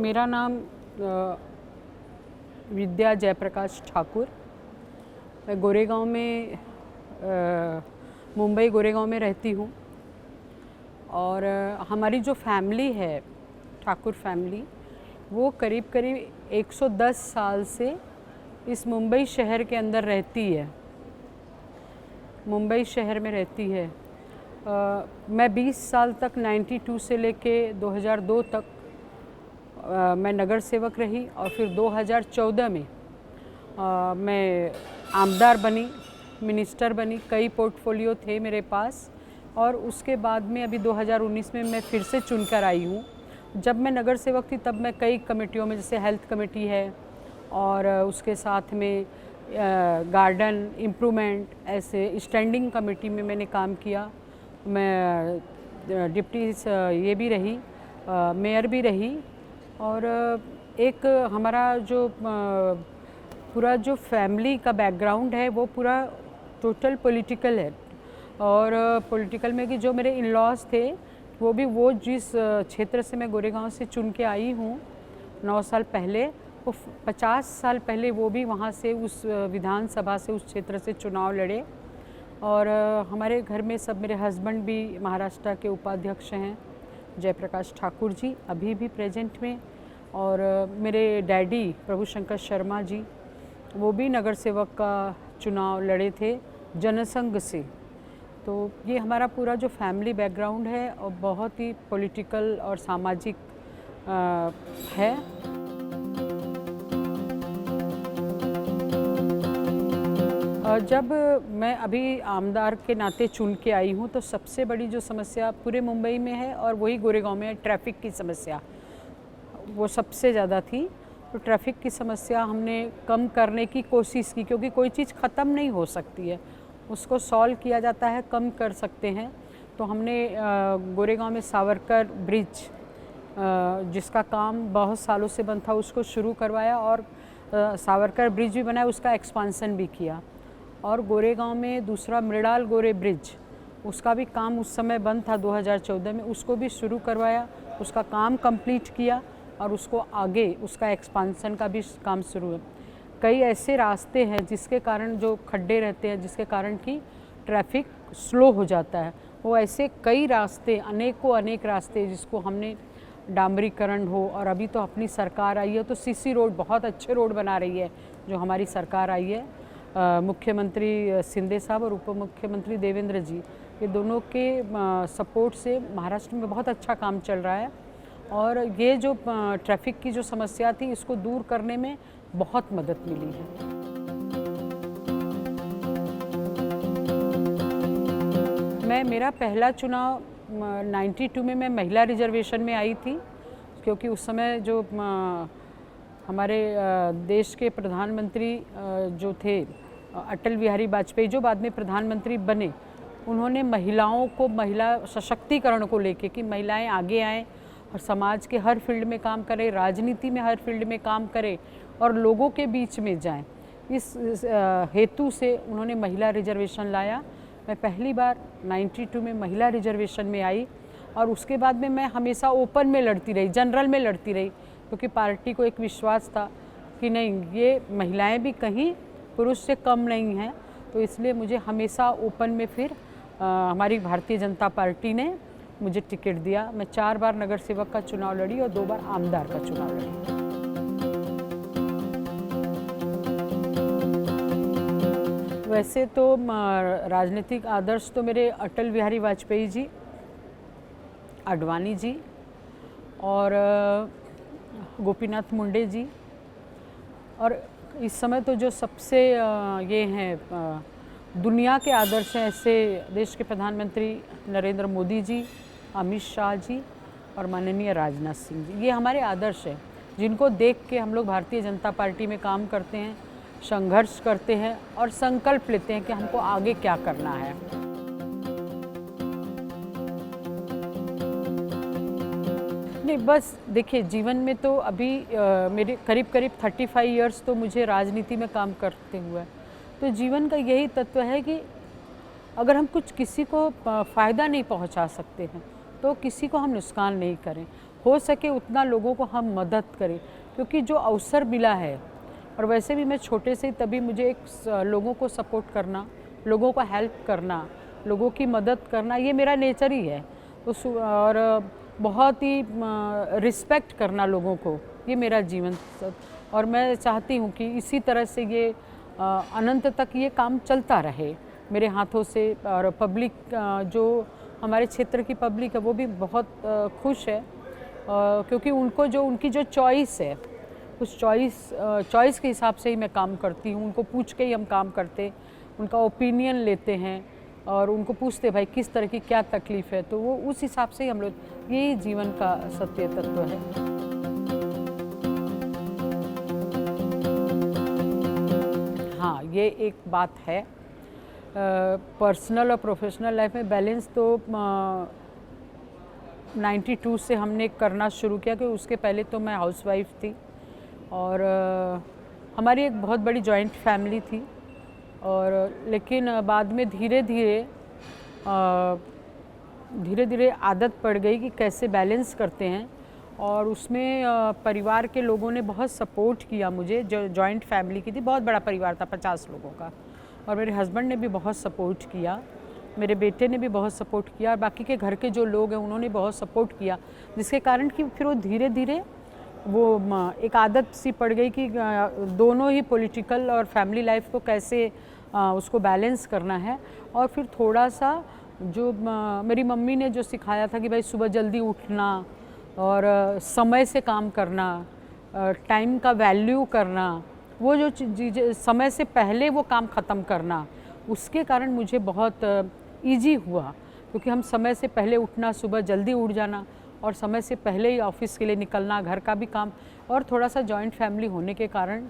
मेरा नाम विद्या जयप्रकाश ठाकुर। मैं गोरेगांव में मुंबई गोरेगांव में रहती हूँ और हमारी जो फैमिली है ठाकुर फैमिली वो करीब करीब 110 साल से इस मुंबई शहर के अंदर रहती है, मुंबई शहर में रहती है। मैं 20 साल तक 92 से लेके 2002 तक मैं नगर सेवक रही और फिर 2014 में मैं आमदार बनी, मिनिस्टर बनी। कई पोर्टफोलियो थे मेरे पास और उसके बाद में अभी 2019 में मैं फिर से चुनकर आई हूँ। जब मैं नगर सेवक थी तब मैं कई कमेटियों में, जैसे हेल्थ कमेटी है और उसके साथ में गार्डन इम्प्रूवमेंट, ऐसे स्टैंडिंग कमेटी में मैंने काम किया। मैं डिप्टी ये भी रही, मेयर भी रही। और एक हमारा जो पूरा जो फैमिली का बैकग्राउंड है वो पूरा टोटल पॉलिटिकल है। और पॉलिटिकल में कि जो मेरे इन लॉज थे वो जिस क्षेत्र से मैं गोरेगांव से चुन के आई हूँ 9 साल पहले, वो 50 साल पहले वो भी वहाँ से उस विधानसभा से उस क्षेत्र से चुनाव लड़े। और हमारे घर में सब, मेरे हस्बैंड भी महाराष्ट्र के उपाध्यक्ष हैं जयप्रकाश ठाकुर जी, अभी भी प्रेजेंट में। और मेरे डैडी प्रभु शंकर शर्मा जी वो भी नगर सेवक का चुनाव लड़े थे जनसंघ से। तो ये हमारा पूरा जो फैमिली बैकग्राउंड है और बहुत ही पॉलिटिकल और सामाजिक है। जब मैं अभी आमदार के नाते चुन के आई हूँ तो सबसे बड़ी जो समस्या पूरे मुंबई में है और वही गोरेगांव में है, ट्रैफिक की समस्या वो सबसे ज़्यादा थी। तो ट्रैफिक की समस्या हमने कम करने की कोशिश की, क्योंकि कोई चीज़ ख़त्म नहीं हो सकती है, उसको सॉल्व किया जाता है, कम कर सकते हैं। तो हमने गोरेगांव में सावरकर ब्रिज, जिसका काम बहुत सालों से बंद था, उसको शुरू करवाया और सावरकर ब्रिज भी बनाया, उसका एक्सपांसन भी किया। और गोरेगांव में दूसरा मृणाल गोरे ब्रिज, उसका भी काम उस समय बंद था 2014 में, उसको भी शुरू करवाया, उसका काम कंप्लीट किया और उसको आगे उसका एक्सपांसन का भी काम शुरू है। कई ऐसे रास्ते हैं जिसके कारण जो खड्डे रहते हैं, जिसके कारण कि ट्रैफिक स्लो हो जाता है, वो ऐसे कई रास्ते, अनेक रास्ते जिसको हमने डामरीकरण हो। और अभी तो अपनी सरकार आई है तो सीसी रोड, बहुत अच्छे रोड बना रही है जो हमारी सरकार आई है, मुख्यमंत्री शिंदे साहब और उप मुख्यमंत्री देवेंद्र जी, ये दोनों के सपोर्ट से महाराष्ट्र में बहुत अच्छा काम चल रहा है। और ये जो ट्रैफिक की जो समस्या थी इसको दूर करने में बहुत मदद मिली है। मेरा पहला चुनाव 92 में मैं महिला रिजर्वेशन में आई थी, क्योंकि उस समय जो हमारे देश के प्रधानमंत्री जो थे अटल बिहारी वाजपेयी, जो बाद में प्रधानमंत्री बने, उन्होंने महिलाओं को, महिला सशक्तिकरण को लेके कि महिलाएं आगे आएँ और समाज के हर फील्ड में काम करें, राजनीति में हर फील्ड में काम करें और लोगों के बीच में जाएं, इस हेतु से उन्होंने महिला रिजर्वेशन लाया। मैं पहली बार 92 में महिला रिजर्वेशन में आई और उसके बाद में मैं हमेशा ओपन में लड़ती रही, जनरल में लड़ती रही, क्योंकि पार्टी को एक विश्वास था कि नहीं, ये महिलाएं भी कहीं पुरुष से कम नहीं हैं। तो इसलिए मुझे हमेशा ओपन में फिर हमारी भारतीय जनता पार्टी ने मुझे टिकट दिया। मैं 4 बार नगर सेवक का चुनाव लड़ी और 2 बार आमदार का चुनाव लड़ी। वैसे तो राजनीतिक आदर्श तो मेरे अटल बिहारी वाजपेयी जी, आडवाणी जी और गोपीनाथ मुंडे जी, और इस समय तो जो सबसे ये हैं दुनिया के आदर्श हैं, ऐसे देश के प्रधानमंत्री नरेंद्र मोदी जी, अमित शाह जी और माननीय राजनाथ सिंह जी, ये हमारे आदर्श हैं, जिनको देख के हम लोग भारतीय जनता पार्टी में काम करते हैं, संघर्ष करते हैं और संकल्प लेते हैं कि हमको आगे क्या करना है। नहीं, बस देखिए, जीवन में तो अभी मेरे करीब 35 इयर्स तो मुझे राजनीति में काम करते हुए, तो जीवन का यही तत्व है कि अगर हम कुछ किसी को फ़ायदा नहीं पहुंचा सकते हैं तो किसी को हम नुकसान नहीं करें। हो सके उतना लोगों को हम मदद करें, क्योंकि जो अवसर मिला है, और वैसे भी मैं छोटे से तभी मुझे लोगों को सपोर्ट करना, लोगों को हेल्प करना, लोगों की मदद करना, ये मेरा नेचर ही है। तो और बहुत ही रिस्पेक्ट करना लोगों को, ये मेरा जीवन। और मैं चाहती हूँ कि इसी तरह से ये अनंत तक ये काम चलता रहे मेरे हाथों से। और पब्लिक, जो हमारे क्षेत्र की पब्लिक है, वो भी बहुत खुश है, क्योंकि उनकी जो चॉइस है, उस चॉइस के हिसाब से ही मैं काम करती हूँ। उनको पूछ के ही हम काम करते, उनका ओपिनियन लेते हैं और उनको पूछते भाई किस तरह की क्या तकलीफ़ है, तो वो उस हिसाब से ही हम लोग, यही जीवन का सत्य तत्व है। हाँ, ये एक बात है, पर्सनल और प्रोफेशनल लाइफ में बैलेंस तो 92 से हमने करना शुरू किया, कि उसके पहले तो मैं हाउसवाइफ थी और हमारी एक बहुत बड़ी जॉइंट फैमिली थी। और लेकिन बाद में धीरे धीरे आदत पड़ गई कि कैसे बैलेंस करते हैं, और उसमें परिवार के लोगों ने बहुत सपोर्ट किया मुझे। जो जॉइंट फैमिली की थी, बहुत बड़ा परिवार था, 50 लोगों का, और मेरे हस्बैंड ने भी बहुत सपोर्ट किया, मेरे बेटे ने भी बहुत सपोर्ट किया, और बाकी के घर के जो लोग हैं उन्होंने बहुत सपोर्ट किया, जिसके कारण कि फिर वो धीरे धीरे वो एक आदत सी पड़ गई कि दोनों ही पॉलिटिकल और फैमिली लाइफ को कैसे उसको बैलेंस करना है। और फिर थोड़ा सा जो मेरी मम्मी ने जो सिखाया था कि भाई सुबह जल्दी उठना और समय से काम करना, टाइम का वैल्यू करना, वो जो चीज़ें समय से पहले वो काम ख़त्म करना, उसके कारण मुझे बहुत इजी हुआ, क्योंकि हम समय से पहले उठना, सुबह जल्दी उठ जाना और समय से पहले ही ऑफिस के लिए निकलना, घर का भी काम, और थोड़ा सा जॉइंट फैमिली होने के कारण,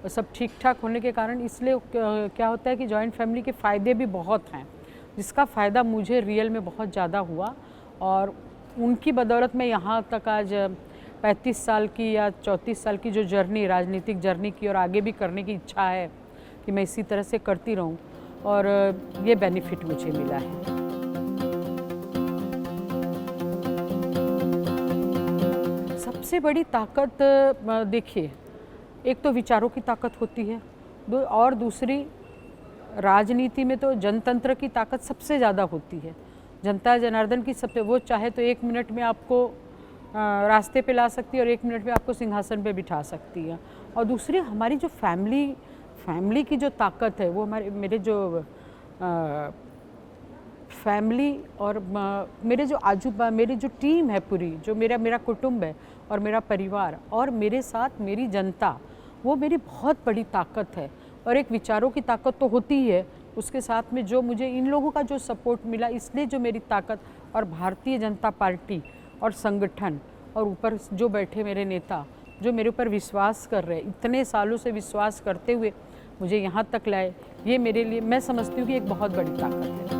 सब ठीक ठाक होने के कारण, इसलिए क्या होता है कि जॉइंट फैमिली के फ़ायदे भी बहुत हैं, जिसका फ़ायदा मुझे रियल में बहुत ज़्यादा हुआ। और उनकी बदौलत मैं यहाँ तक आज 35 साल की या 34 साल की जो जर्नी, राजनीतिक जर्नी की, और आगे भी करने की इच्छा है कि मैं इसी तरह से करती रहूँ, और ये बेनिफिट मुझे मिला है। सबसे बड़ी ताकत, देखिए, एक तो विचारों की ताकत होती है, और दूसरी राजनीति में तो जनतंत्र की ताकत सबसे ज़्यादा होती है। जनता जनार्दन की सबसे, वो चाहे तो 1 मिनट में आपको रास्ते पे ला सकती है और 1 मिनट में आपको सिंहासन पे बिठा सकती है। और दूसरी हमारी जो फैमिली की जो ताकत है, वो मेरे जो फैमिली और मेरी जो टीम है पूरी, जो मेरा कुटुंब है और मेरा परिवार और मेरे साथ मेरी जनता, वो मेरी बहुत बड़ी ताकत है। और एक विचारों की ताकत तो होती ही है, उसके साथ में जो मुझे इन लोगों का जो सपोर्ट मिला, इसलिए जो मेरी ताकत, और भारतीय जनता पार्टी और संगठन, और ऊपर जो बैठे मेरे नेता जो मेरे ऊपर विश्वास कर रहे हैं, इतने सालों से विश्वास करते हुए मुझे यहाँ तक लाए, ये मेरे लिए, मैं समझती हूँ कि एक बहुत बड़ी ताकत है।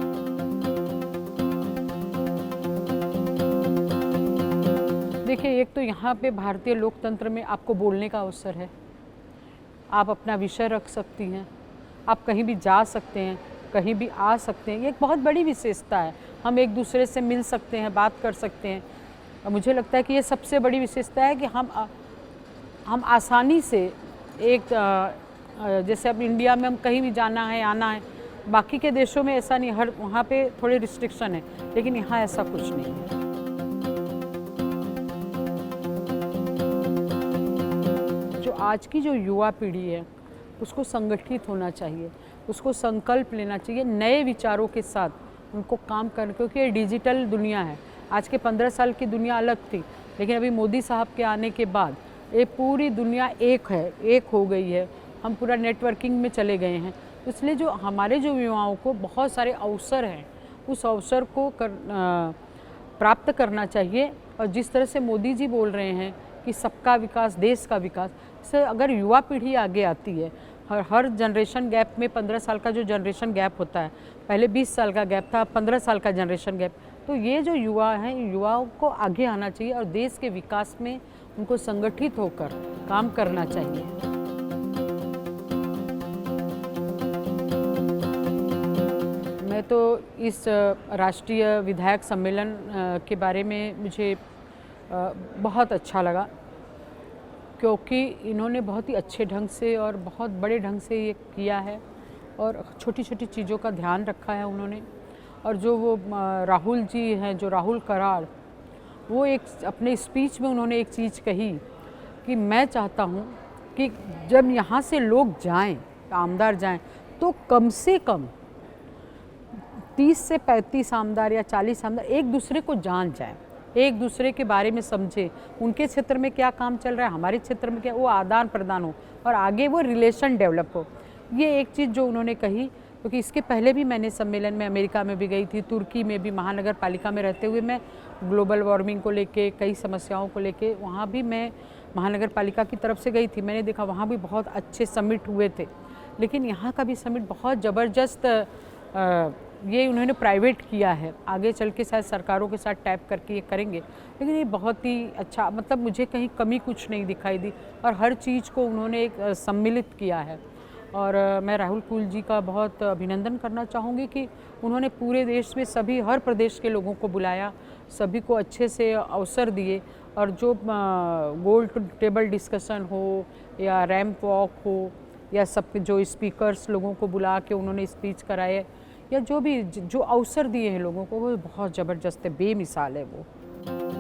देखिए, एक तो यहाँ पे भारतीय लोकतंत्र में आपको बोलने का अवसर है, आप अपना विषय रख सकती हैं, आप कहीं भी जा सकते हैं, कहीं भी आ सकते हैं, ये एक बहुत बड़ी विशेषता है। हम एक दूसरे से मिल सकते हैं, बात कर सकते हैं। मुझे लगता है कि ये सबसे बड़ी विशेषता है कि हम आसानी से जैसे अब इंडिया में हम कहीं भी जाना है, आना है, बाकी के देशों में ऐसा नहीं, वहाँ पे थोड़े रिस्ट्रिक्शन है, लेकिन यहाँ ऐसा कुछ नहीं है। जो आज की जो युवा पीढ़ी है, उसको संगठित होना चाहिए, उसको संकल्प लेना चाहिए नए विचारों के साथ उनको काम करने, क्योंकि ये डिजिटल दुनिया है। आज के 15 साल की दुनिया अलग थी, लेकिन अभी मोदी साहब के आने के बाद ये पूरी दुनिया एक हो गई है, हम पूरा नेटवर्किंग में चले गए हैं। इसलिए जो हमारे जो युवाओं को बहुत सारे अवसर हैं, उस अवसर को प्राप्त करना चाहिए। और जिस तरह से मोदी जी बोल रहे हैं कि सबका विकास, देश का विकास, से अगर युवा पीढ़ी आगे आती है, हर जनरेशन गैप में 15 साल का जो जनरेशन गैप होता है, पहले 20 साल का गैप था, 15 साल का जनरेशन गैप, तो ये जो युवा हैं, युवाओं को आगे आना चाहिए और देश के विकास में उनको संगठित होकर काम करना चाहिए। मैं तो इस राष्ट्रीय विधायक सम्मेलन के बारे में मुझे बहुत अच्छा लगा, क्योंकि इन्होंने बहुत ही अच्छे ढंग से और बहुत बड़े ढंग से ये किया है और छोटी छोटी चीज़ों का ध्यान रखा है उन्होंने। और जो वो राहुल जी हैं, जो राहुल कराड़, वो एक अपने स्पीच में उन्होंने एक चीज़ कही कि मैं चाहता हूँ कि जब यहाँ से लोग जाएं, आमदार जाएं, तो कम से कम 30 से 35 आमदार या 40 आमदार एक दूसरे को जान जाएं, एक दूसरे के बारे में समझें, उनके क्षेत्र में क्या काम चल रहा है, हमारे क्षेत्र में क्या, वो आदान प्रदान हो और आगे वो रिलेशन डेवलप हो। ये एक चीज़ जो उन्होंने कही, क्योंकि इसके पहले भी मैंने सम्मेलन में अमेरिका में भी गई थी, तुर्की में भी महानगर पालिका में रहते हुए मैं ग्लोबल वार्मिंग को लेके, कई समस्याओं को लेके वहाँ भी मैं महानगर पालिका की तरफ से गई थी। मैंने देखा वहाँ भी बहुत अच्छे समिट हुए थे, लेकिन यहाँ का भी समिट बहुत ज़बरदस्त ये उन्होंने प्राइवेट किया है, आगे चल के शायद सरकारों के साथ टैप करके ये करेंगे, लेकिन ये बहुत ही अच्छा, मतलब मुझे कहीं कमी कुछ नहीं दिखाई दी और हर चीज़ को उन्होंने एक सम्मिलित किया है। और मैं राहुल कुल जी का बहुत अभिनंदन करना चाहूँगी कि उन्होंने पूरे देश में सभी, हर प्रदेश के लोगों को बुलाया, सभी को अच्छे से अवसर दिए और जो गोल टेबल डिस्कशन हो या रैंप वॉक हो या सब जो स्पीकर्स लोगों को बुला के उन्होंने स्पीच कराए या जो भी जो अवसर दिए हैं लोगों को, वो बहुत ज़बरदस्त है, बेमिसाल है वो।